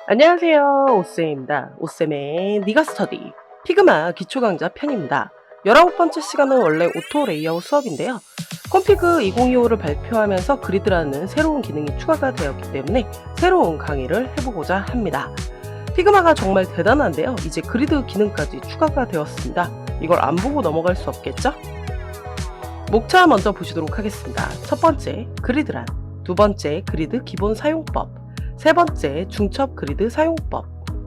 안녕하세요. 오쌤입니다. 오쌤의 니가 스터디 피그마 기초강좌 편입니다. 19번째 시간은 원래 오토 레이아웃 수업인데요. 콤피그 2025를 발표하면서 그리드라는 새로운 기능이 추가가 되었기 때문에 새로운 강의를 해보고자 합니다. 피그마가 정말 대단한데요. 이제 그리드 기능까지 추가가 되었습니다. 이걸 안 보고 넘어갈 수 없겠죠? 목차 먼저 보시도록 하겠습니다. 첫 번째, 그리드란. 두 번째, 그리드 기본 사용법. 세 번째, 중첩 그리드 사용법.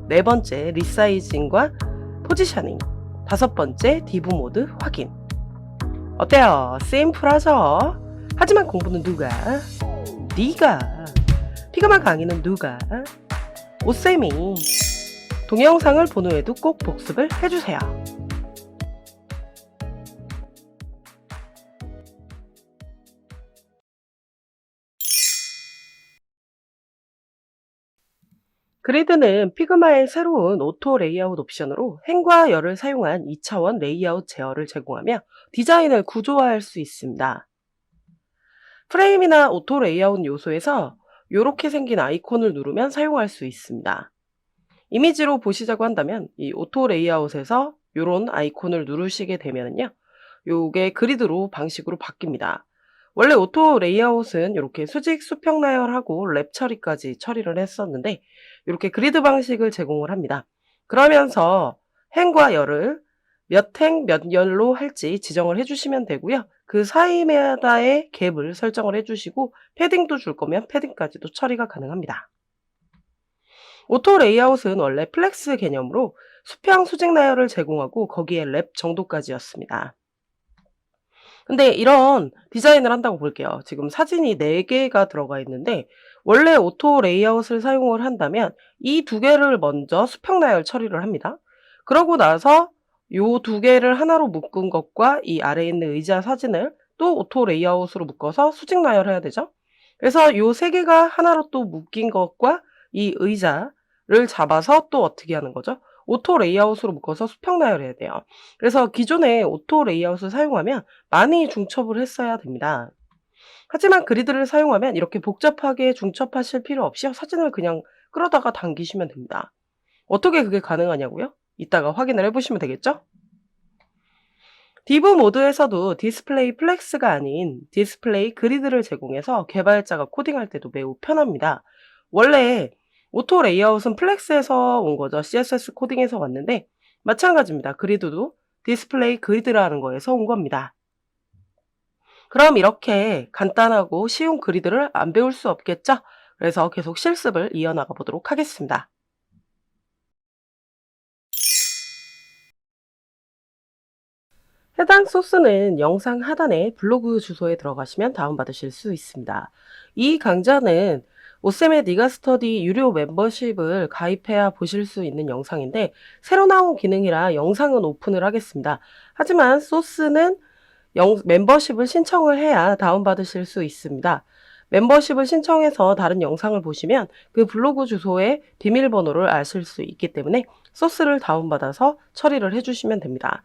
네 번째, 리사이징과 포지셔닝. 다섯 번째, 디브 모드 확인. 어때요? 심플하죠? 하지만 공부는 누가? 네가. 피그마 강의는 누가? 오쌤이. 동영상을 본 후에도 꼭 복습을 해주세요. 그리드는 피그마의 새로운 오토 레이아웃 옵션으로 행과 열을 사용한 2차원 레이아웃 제어를 제공하며 디자인을 구조화할 수 있습니다. 프레임이나 오토 레이아웃 요소에서 이렇게 생긴 아이콘을 누르면 사용할 수 있습니다. 이미지로 보시자고 한다면 이 오토 레이아웃에서 이런 아이콘을 누르시게 되면요, 요게 그리드로 방식으로 바뀝니다. 원래 오토 레이아웃은 이렇게 수직 수평 나열하고 랩 처리까지 처리를 했었는데 이렇게 그리드 방식을 제공을 합니다. 그러면서 행과 열을 몇 행 몇 열로 할지 지정을 해주시면 되고요. 그 사이마다의 갭을 설정을 해주시고 패딩도 줄 거면 패딩까지도 처리가 가능합니다. 오토 레이아웃은 원래 플렉스 개념으로 수평 수직 나열을 제공하고 거기에 랩 정도까지였습니다. 근데 이런 디자인을 한다고 볼게요. 지금 사진이 4개가 들어가 있는데 원래 오토 레이아웃을 사용을 한다면 이 2개를 먼저 수평 나열 처리를 합니다. 그러고 나서 요 2개를 하나로 묶은 것과 이 아래에 있는 의자 사진을 또 오토 레이아웃으로 묶어서 수직 나열해야 되죠. 그래서 요 3개가 하나로 또 묶인 것과 이 의자를 잡아서 또 어떻게 하는 거죠? 오토 레이아웃으로 묶어서 수평 나열해야 돼요. 그래서 기존에 오토 레이아웃을 사용하면 많이 중첩을 했어야 됩니다. 하지만 그리드를 사용하면 이렇게 복잡하게 중첩하실 필요 없이 사진을 그냥 끌어다가 당기시면 됩니다. 어떻게 그게 가능하냐고요? 이따가 확인을 해보시면 되겠죠? 디브 모드에서도 디스플레이 플렉스가 아닌 디스플레이 그리드를 제공해서 개발자가 코딩할 때도 매우 편합니다. 원래 오토 레이아웃은 플렉스에서 온 거죠. CSS 코딩에서 왔는데 마찬가지입니다. 그리드도 디스플레이 그리드라는 거에서 온 겁니다. 그럼 이렇게 간단하고 쉬운 그리드를 안 배울 수 없겠죠? 그래서 계속 실습을 이어나가 보도록 하겠습니다. 해당 소스는 영상 하단에 블로그 주소에 들어가시면 다운받으실 수 있습니다. 이 강좌는 오쌤의 니가 스터디 유료 멤버십을 가입해야 보실 수 있는 영상인데 새로 나온 기능이라 영상은 오픈을 하겠습니다. 하지만 소스는 멤버십을 신청을 해야 다운받으실 수 있습니다. 멤버십을 신청해서 다른 영상을 보시면 그 블로그 주소에 비밀번호를 아실 수 있기 때문에 소스를 다운받아서 처리를 해주시면 됩니다.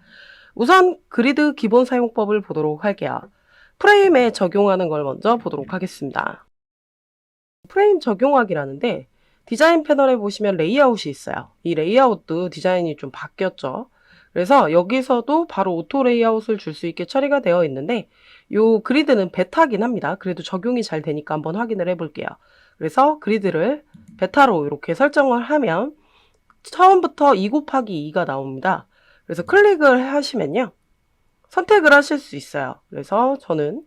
우선 그리드 기본 사용법을 보도록 할게요. 프레임에 적용하는 걸 먼저 보도록 하겠습니다. 프레임 적용하기라는데 디자인 패널에 보시면 레이아웃이 있어요. 이 레이아웃도 디자인이 좀 바뀌었죠. 그래서 여기서도 바로 오토 레이아웃을 줄 수 있게 처리가 되어 있는데 요 그리드는 베타긴 합니다. 그래도 적용이 잘 되니까 한번 확인을 해볼게요. 그래서 그리드를 베타로 이렇게 설정을 하면 처음부터 2 곱하기 2가 나옵니다. 그래서 클릭을 하시면요, 선택을 하실 수 있어요. 그래서 저는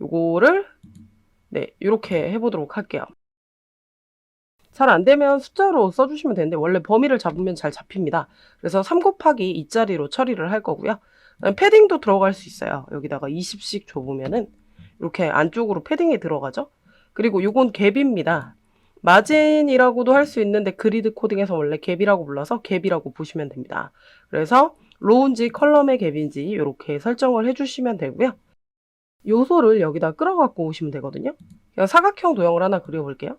요거를 이렇게 해보도록 할게요. 잘 안되면 숫자로 써주시면 되는데 원래 범위를 잡으면 잘 잡힙니다. 그래서 3 곱하기 2짜리로 처리를 할 거고요. 패딩도 들어갈 수 있어요. 여기다가 20씩 줘보면은 이렇게 안쪽으로 패딩이 들어가죠. 그리고 요건 갭입니다. 마진이라고도 할 수 있는데 그리드 코딩에서 원래 갭이라고 불러서 갭이라고 보시면 됩니다. 그래서 로우인지 컬럼의 갭인지 이렇게 설정을 해주시면 되고요. 요소를 여기다 끌어갖고 오시면 되거든요. 그냥 사각형 도형을 하나 그려볼게요.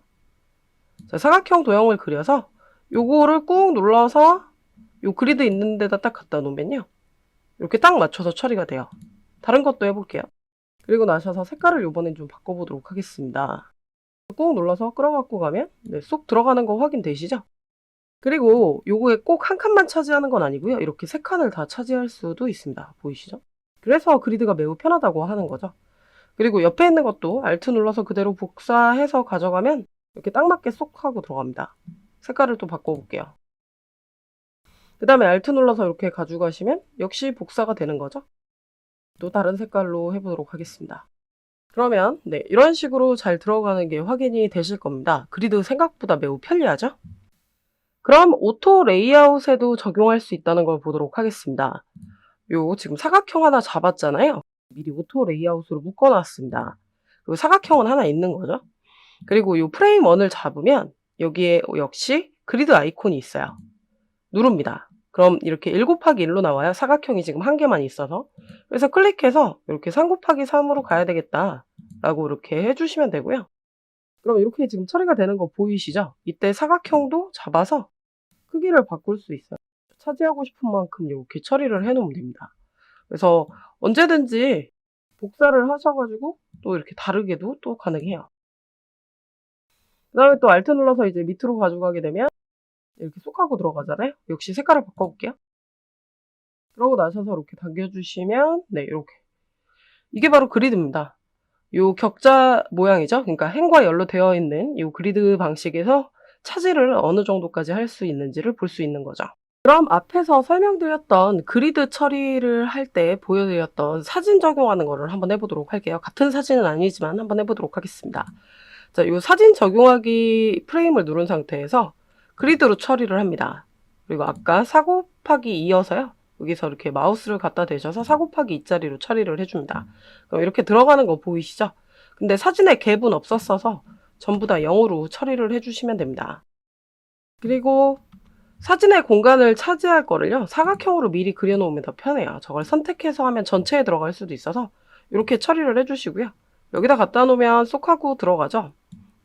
자, 사각형 도형을 그려서 요거를 꾹 눌러서 요 그리드 있는 데다 딱 갖다 놓으면요, 이렇게 딱 맞춰서 처리가 돼요. 다른 것도 해볼게요. 그리고 나셔서 색깔을 요번엔 좀 바꿔보도록 하겠습니다. 꾹 눌러서 끌어갖고 가면 쏙 들어가는 거 확인되시죠? 그리고 요거에 꼭 한 칸만 차지하는 건 아니고요. 이렇게 세 칸을 다 차지할 수도 있습니다. 보이시죠? 그래서 그리드가 매우 편하다고 하는 거죠. 그리고 옆에 있는 것도 Alt 눌러서 그대로 복사해서 가져가면 이렇게 딱 맞게 쏙 하고 들어갑니다. 색깔을 또 바꿔볼게요. 그 다음에 Alt 눌러서 이렇게 가져가시면 역시 복사가 되는 거죠. 또 다른 색깔로 해보도록 하겠습니다. 그러면 네, 이런 식으로 잘 들어가는 게 확인이 되실 겁니다. 그리드 생각보다 매우 편리하죠? 그럼 오토 레이아웃에도 적용할 수 있다는 걸 보도록 하겠습니다. 요 지금 사각형 하나 잡았잖아요. 미리 오토 레이아웃으로 묶어놨습니다. 그리고 사각형은 하나 있는 거죠. 그리고 요 프레임 1을 잡으면 여기에 역시 그리드 아이콘이 있어요. 누릅니다. 그럼 이렇게 1 곱하기 1로 나와요. 사각형이 지금 한 개만 있어서. 그래서 클릭해서 이렇게 3 곱하기 3으로 가야 되겠다 라고 이렇게 해주시면 되고요. 그럼 이렇게 지금 처리가 되는 거 보이시죠? 이때 사각형도 잡아서 크기를 바꿀 수 있어요. 차지하고 싶은 만큼 이렇게 처리를 해놓으면 됩니다. 그래서 언제든지 복사를 하셔가지고 또 이렇게 다르게도 또 가능해요. 그 다음에 또 Alt 눌러서 이제 밑으로 가져가게 되면 이렇게 쏙 하고 들어가잖아요. 역시 색깔을 바꿔볼게요. 그러고 나셔서 이렇게 당겨주시면 네, 이렇게. 이게 바로 그리드입니다. 요 격자 모양이죠. 그러니까 행과 열로 되어 있는 이 그리드 방식에서 차지를 어느 정도까지 할 수 있는지를 볼 수 있는 거죠. 그럼 앞에서 설명드렸던 그리드 처리를 할 때 보여드렸던 사진 적용하는 거를 한번 해보도록 할게요. 같은 사진은 아니지만 한번 해보도록 하겠습니다. 자, 이 사진 적용하기 프레임을 누른 상태에서 그리드로 처리를 합니다. 그리고 아까 4 곱하기 2여서요. 여기서 이렇게 마우스를 갖다 대셔서 4 곱하기 2짜리로 처리를 해줍니다. 그럼 이렇게 들어가는 거 보이시죠? 근데 사진에 갭은 없었어서 전부 다 0으로 처리를 해주시면 됩니다. 그리고 사진의 공간을 차지할 거를요. 사각형으로 미리 그려놓으면 더 편해요. 저걸 선택해서 하면 전체에 들어갈 수도 있어서 이렇게 처리를 해주시고요. 여기다 갖다 놓으면 쏙 하고 들어가죠.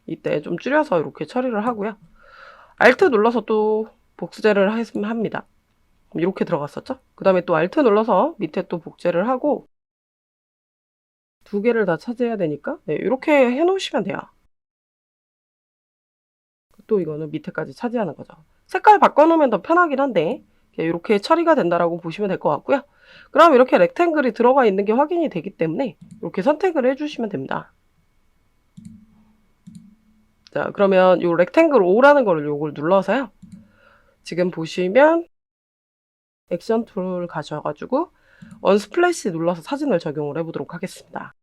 이때 좀 줄여서 이렇게 처리를 하고요. Alt 눌러서 또 복제를 합니다. 이렇게 들어갔었죠? 그 다음에 또 Alt 눌러서 밑에 또 복제를 하고 두 개를 다 차지해야 되니까 네, 이렇게 해놓으시면 돼요. 또 이거는 밑에까지 차지하는 거죠. 색깔 바꿔놓으면 더 편하긴 한데 이렇게 처리가 된다라고 보시면 될 것 같고요. 그럼 이렇게 렉탱글이 들어가 있는 게 확인이 되기 때문에 이렇게 선택을 해주시면 됩니다. 자, 그러면 이 렉탱글 5라는 거를 요걸 눌러서요. 지금 보시면 액션 툴 가셔가지고 언스플래시 눌러서 사진을 적용을 해보도록 하겠습니다.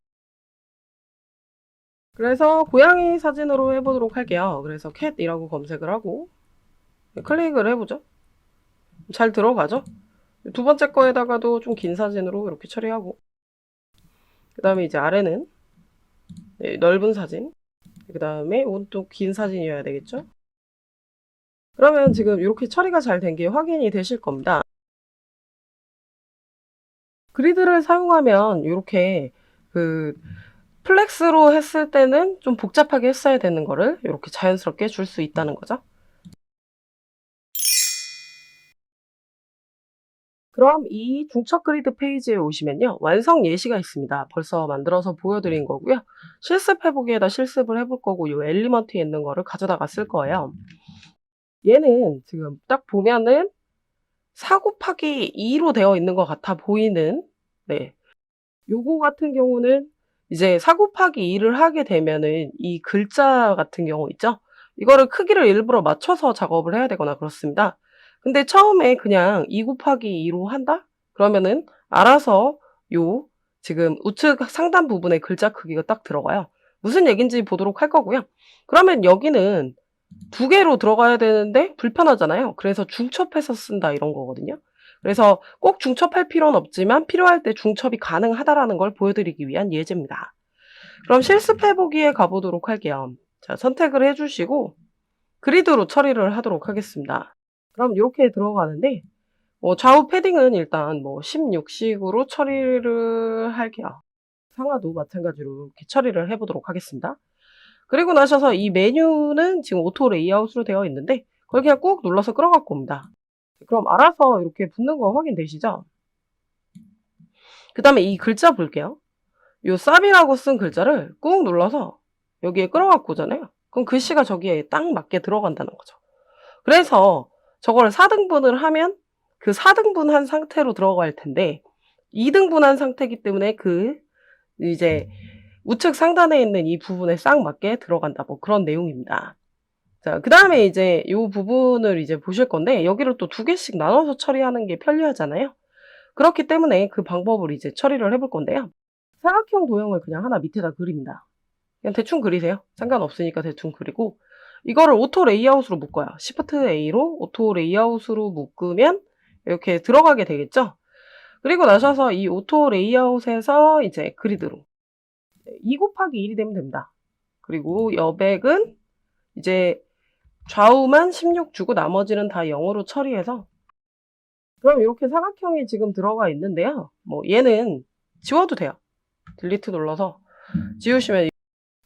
그래서 고양이 사진으로 해보도록 할게요. 그래서 캣이라고 검색을 하고 클릭을 해보죠. 잘 들어가죠? 두 번째 거에다가도 좀 긴 사진으로 이렇게 처리하고 그 다음에 이제 아래는 네, 넓은 사진 그 다음에 이건 또 긴 사진이어야 되겠죠? 그러면 지금 이렇게 처리가 잘 된 게 확인이 되실 겁니다. 그리드를 사용하면 이렇게 그 플렉스로 했을 때는 좀 복잡하게 했어야 되는 거를 이렇게 자연스럽게 줄 수 있다는 거죠. 그럼 이 중첩 그리드 페이지에 오시면요. 완성 예시가 있습니다. 벌써 만들어서 보여드린 거고요. 실습해보기에다 실습을 해볼 거고 이 엘리먼트에 있는 거를 가져다가 쓸 거예요. 얘는 지금 딱 보면은 4 곱하기 2로 되어 있는 것 같아 보이는 네. 요거 같은 경우는 이제 4 곱하기 2를 하게 되면은 이 글자 같은 경우 있죠? 이거를 크기를 일부러 맞춰서 작업을 해야 되거나 그렇습니다. 근데 처음에 그냥 2 곱하기 2로 한다? 그러면은 알아서 요 지금 우측 상단 부분에 글자 크기가 딱 들어가요. 무슨 얘기인지 보도록 할 거고요. 그러면 여기는 2개로 들어가야 되는데 불편하잖아요. 그래서 중첩해서 쓴다 이런 거거든요. 그래서 꼭 중첩할 필요는 없지만 필요할 때 중첩이 가능하다라는 걸 보여드리기 위한 예제입니다. 그럼 실습해보기에 가보도록 할게요. 자, 선택을 해주시고 그리드로 처리를 하도록 하겠습니다. 그럼 이렇게 들어가는데 좌우 패딩은 일단 16식으로 처리를 할게요. 상하도 마찬가지로 이렇게 처리를 해보도록 하겠습니다. 그리고 나셔서 이 메뉴는 지금 오토 레이아웃으로 되어 있는데 그걸 그냥 꾹 눌러서 끌어갖고 옵니다. 그럼 알아서 이렇게 붙는 거 확인되시죠? 그 다음에 이 글자 볼게요. 요 쌉이라고 쓴 글자를 꾹 눌러서 여기에 끌어갖고 오잖아요. 그럼 글씨가 저기에 딱 맞게 들어간다는 거죠. 그래서 저거를 4등분을 하면 그 4등분한 상태로 들어갈 텐데 2등분한 상태이기 때문에 그 이제 우측 상단에 있는 이 부분에 싹 맞게 들어간다. 뭐 그런 내용입니다. 자, 그다음에 이제 요 부분을 이제 보실 건데 여기를 또 2개씩 나눠서 처리하는 게 편리하잖아요. 그렇기 때문에 그 방법을 이제 처리를 해볼 건데요. 사각형 도형을 그냥 하나 밑에다 그립니다. 그냥 대충 그리세요. 상관없으니까 대충 그리고 이거를 오토 레이아웃으로 묶어요. Shift A로 오토 레이아웃으로 묶으면 이렇게 들어가게 되겠죠. 그리고 나셔서 이 오토 레이아웃에서 이제 그리드로 2 곱하기 1이 되면 됩니다. 그리고 여백은 이제 좌우만 16 주고 나머지는 다 0으로 처리해서 그럼 이렇게 사각형이 지금 들어가 있는데요. 뭐 얘는 지워도 돼요. 딜리트 눌러서 지우시면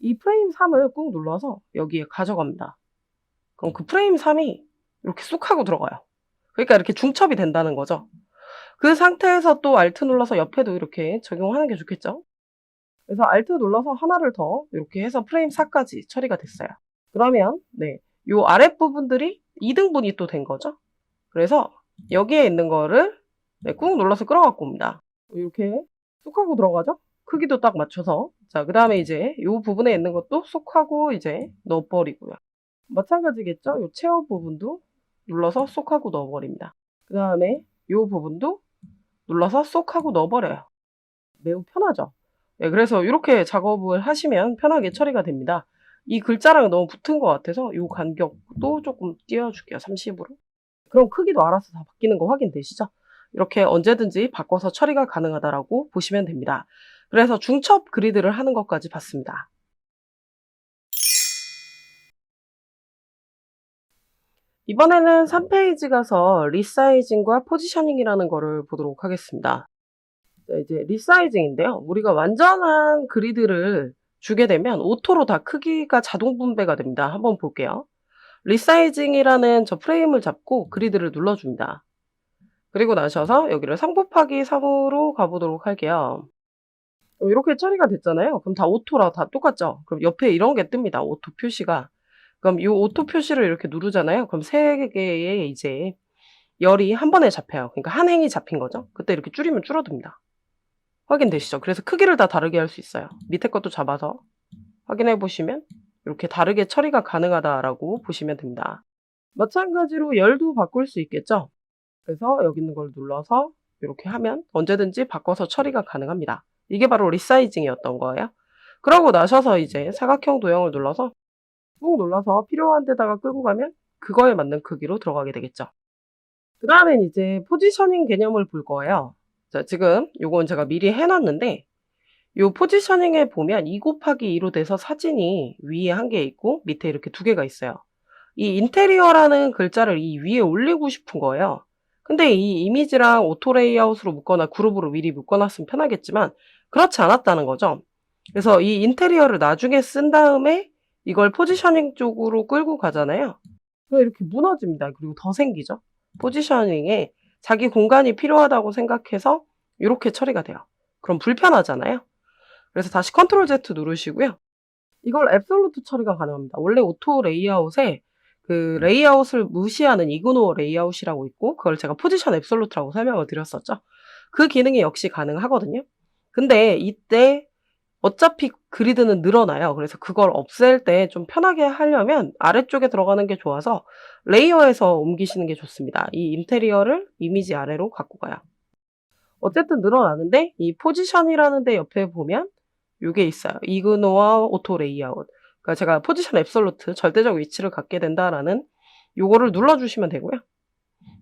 이 프레임 3을 꾹 눌러서 여기에 가져갑니다. 그럼 그 프레임 3이 이렇게 쑥 하고 들어가요. 그러니까 이렇게 중첩이 된다는 거죠. 그 상태에서 또 Alt 눌러서 옆에도 이렇게 적용하는 게 좋겠죠. 그래서 Alt 눌러서 하나를 더 이렇게 해서 프레임 4까지 처리가 됐어요. 그러면 네, 요 아랫부분들이 2등분이 또 된 거죠. 그래서 여기에 있는 거를 네, 꾹 눌러서 끌어갖고 옵니다. 이렇게 쑥 하고 들어가죠. 크기도 딱 맞춰서. 자, 그 다음에 이제 요 부분에 있는 것도 쑥 하고 이제 넣어버리고요. 마찬가지겠죠. 요 체어 부분도 눌러서 쏙 하고 넣어버립니다. 그 다음에 요 부분도 눌러서 쏙 하고 넣어버려요. 매우 편하죠. 네, 그래서 이렇게 작업을 하시면 편하게 처리가 됩니다. 이 글자랑 너무 붙은 것 같아서 요 간격도 조금 띄워줄게요. 30으로. 그럼 크기도 알아서 다 바뀌는 거 확인되시죠? 이렇게 언제든지 바꿔서 처리가 가능하다라고 보시면 됩니다. 그래서 중첩 그리드를 하는 것까지 봤습니다. 이번에는 3페이지 가서 리사이징과 포지셔닝이라는 거를 보도록 하겠습니다. 자, 이제 리사이징인데요. 우리가 완전한 그리드를 주게 되면 오토로 다 크기가 자동 분배가 됩니다. 한번 볼게요. 리사이징이라는 저 프레임을 잡고 그리드를 눌러줍니다. 그리고 나셔서 여기를 3 곱하기 3으로 가보도록 할게요. 이렇게 처리가 됐잖아요. 그럼 다 오토라 다 똑같죠? 그럼 옆에 이런 게 뜹니다. 오토 표시가. 그럼 이 오토 표시를 이렇게 누르잖아요. 그럼 3개의 이제 열이 한 번에 잡혀요. 그러니까 한 행이 잡힌 거죠. 그때 이렇게 줄이면 줄어듭니다. 확인되시죠? 그래서 크기를 다 다르게 할 수 있어요. 밑에 것도 잡아서 확인해 보시면 이렇게 다르게 처리가 가능하다라고 보시면 됩니다. 마찬가지로 열도 바꿀 수 있겠죠? 그래서 여기 있는 걸 눌러서 이렇게 하면 언제든지 바꿔서 처리가 가능합니다. 이게 바로 리사이징이었던 거예요. 그러고 나셔서 이제 사각형 도형을 눌러서 꾹 눌러서 필요한 데다가 끌고 가면 그거에 맞는 크기로 들어가게 되겠죠. 그 다음엔 이제 포지셔닝 개념을 볼 거예요. 자, 지금 요건 제가 미리 해놨는데 요 포지셔닝에 보면 2 곱하기 2로 돼서 사진이 위에 한 개 있고 밑에 이렇게 2개가 있어요. 이 인테리어라는 글자를 이 위에 올리고 싶은 거예요. 근데 이 이미지랑 오토 레이아웃으로 묶거나 그룹으로 미리 묶어놨으면 편하겠지만 그렇지 않았다는 거죠. 그래서 이 인테리어를 나중에 쓴 다음에 이걸 포지셔닝 쪽으로 끌고 가잖아요. 그럼 이렇게 무너집니다. 그리고 더 생기죠. 포지셔닝에 자기 공간이 필요하다고 생각해서 이렇게 처리가 돼요. 그럼 불편하잖아요. 그래서 다시 컨트롤 Z 누르시고요. 이걸 앱솔루트 처리가 가능합니다. 원래 오토 레이아웃에 그 레이아웃을 무시하는 이그노어 레이아웃이라고 있고 그걸 제가 포지션 앱솔루트라고 설명을 드렸었죠. 그 기능이 역시 가능하거든요. 근데 이때 어차피 그리드는 늘어나요. 그래서 그걸 없앨 때 좀 편하게 하려면 아래쪽에 들어가는 게 좋아서 레이어에서 옮기시는 게 좋습니다. 이 인테리어를 이미지 아래로 갖고 가요. 어쨌든 늘어나는데 이 포지션이라는 데 옆에 보면 요게 있어요. 이그노어 오토 레이아웃. 그러니까 제가 포지션 앱솔루트 절대적 위치를 갖게 된다라는 요거를 눌러주시면 되고요.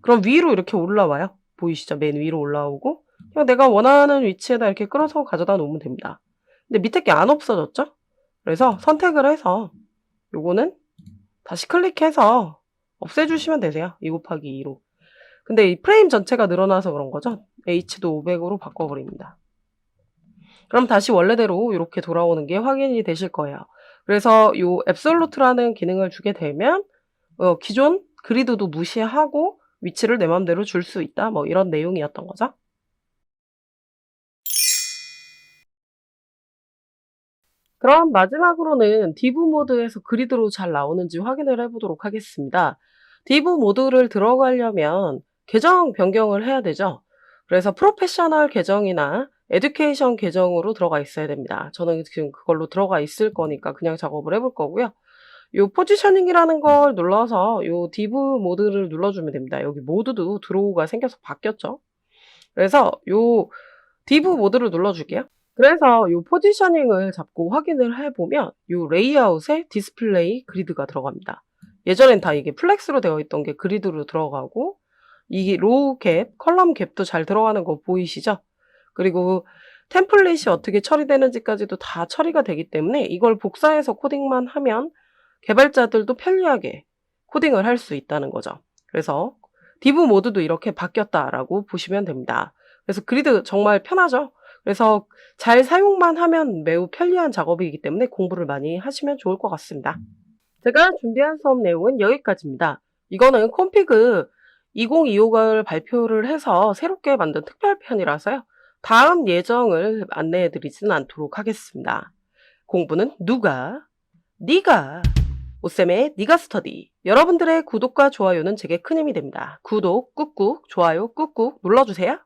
그럼 위로 이렇게 올라와요. 보이시죠? 맨 위로 올라오고 그냥 내가 원하는 위치에다 이렇게 끌어서 가져다 놓으면 됩니다. 근데 밑에 게 안 없어졌죠? 그래서 선택을 해서 요거는 다시 클릭해서 없애주시면 되세요. 2 곱하기 2로. 근데 이 프레임 전체가 늘어나서 그런 거죠? H도 500으로 바꿔버립니다. 그럼 다시 원래대로 이렇게 돌아오는 게 확인이 되실 거예요. 그래서 요 앱솔루트라는 기능을 주게 되면 기존 그리드도 무시하고 위치를 내 맘대로 줄 수 있다. 뭐 이런 내용이었던 거죠. 그럼 마지막으로는 디브 모드에서 그리드로 잘 나오는지 확인을 해보도록 하겠습니다. 디브 모드를 들어가려면 계정 변경을 해야 되죠. 그래서 프로페셔널 계정이나 에듀케이션 계정으로 들어가 있어야 됩니다. 저는 지금 그걸로 들어가 있을 거니까 그냥 작업을 해볼 거고요. 요 포지셔닝이라는 걸 눌러서 요 디브 모드를 눌러주면 됩니다. 여기 모드도 드로우가 생겨서 바뀌었죠. 그래서 요 디브 모드를 눌러줄게요. 그래서 요 포지셔닝을 잡고 확인을 해보면 요 레이아웃에 디스플레이 그리드가 들어갑니다. 예전엔 다 이게 플렉스로 되어 있던 게 그리드로 들어가고 이 로우 갭, 컬럼 갭도 잘 들어가는 거 보이시죠? 그리고 템플릿이 어떻게 처리되는지까지도 다 처리가 되기 때문에 이걸 복사해서 코딩만 하면 개발자들도 편리하게 코딩을 할 수 있다는 거죠. 그래서 디브 모드도 이렇게 바뀌었다라고 보시면 됩니다. 그래서 그리드 정말 편하죠? 그래서 잘 사용만 하면 매우 편리한 작업이기 때문에 공부를 많이 하시면 좋을 것 같습니다. 제가 준비한 수업 내용은 여기까지입니다. 이거는 콤피그 2025를 발표를 해서 새롭게 만든 특별편이라서요. 다음 예정을 안내해 드리지는 않도록 하겠습니다. 공부는 누가? 네가. 오쌤의 니가 스터디. 여러분들의 구독과 좋아요는 제게 큰 힘이 됩니다. 구독 꾹꾹, 좋아요 꾹꾹 눌러주세요.